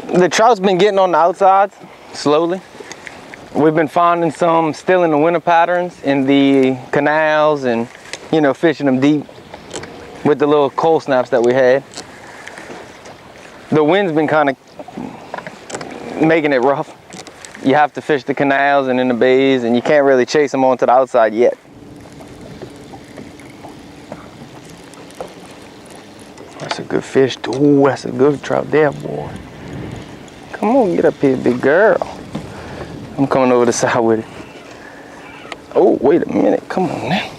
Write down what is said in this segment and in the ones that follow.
The trout's been getting on the outsides slowly. We've been finding some still in the winter patterns in the canals and, you know, fishing them deep with the little cold snaps that we had. The wind's been kind of making it rough. You have to fish the canals and in the bays, and you can't really chase them onto the outside yet. That's a good fish. Ooh, that's a good trout there, boy. Come on, get up here, big girl. I'm coming over the side with it. Oh, wait a minute. Come on now.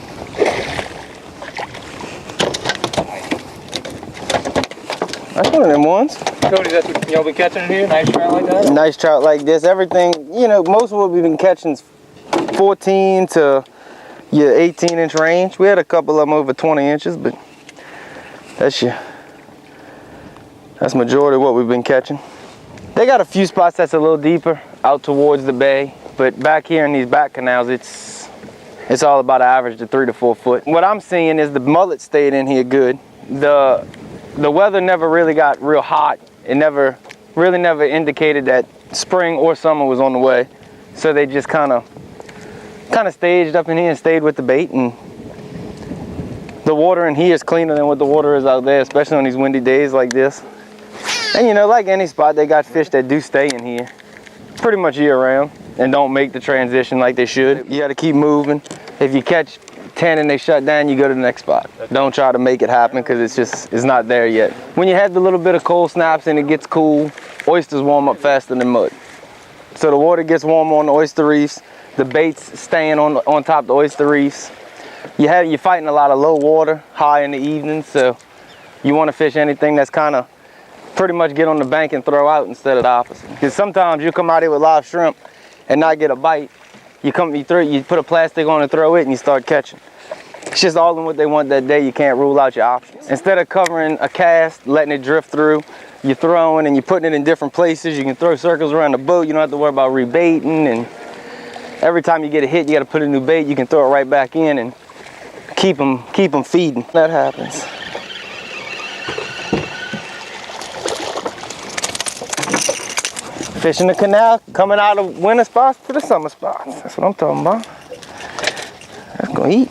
That's one of them ones. Cody, that's what y'all been catching in here? Nice trout like that? Nice trout like this. Everything, you know, most of what we've been catching is 14 to your 18-inch range. We had a couple of them over 20 inches, but that's majority of what we've been catching. They got a few spots that's a little deeper out towards the bay, but back here in these back canals, it's all about average to 3 to 4 foot. What I'm seeing is the mullet stayed in here good. The weather never really got real hot. It never indicated that spring or summer was on the way. So they just kind of staged up in here and stayed with the bait. And the water in here is cleaner than what the water is out there, especially on these windy days like this. And you know, like any spot, they got fish that do stay in here pretty much year round and don't make the transition like they should. You got to keep moving. If you catch 10 and they shut down, you go to the next spot. Don't try to make it happen because it's not there yet. When you have the little bit of cold snaps and it gets cool, oysters warm up faster than mud. So the water gets warmer on the oyster reefs, the bait's staying on top of the oyster reefs. You're fighting a lot of low water, high in the evening, so you want to fish anything that's kind of pretty much get on the bank and throw out instead of the opposite. Because sometimes you come out here with live shrimp and not get a bite. You put a plastic on and throw it and you start catching. It's just all in what they want that day. You can't rule out your options. Instead of covering a cast, letting it drift through, you're throwing and you're putting it in different places. You can throw circles around the boat. You don't have to worry about rebaiting. And every time you get a hit, you got to put a new bait. You can throw it right back in and keep them feeding. That happens. Fishing the canal, coming out of winter spots to the summer spots. That's what I'm talking about. That's gonna eat.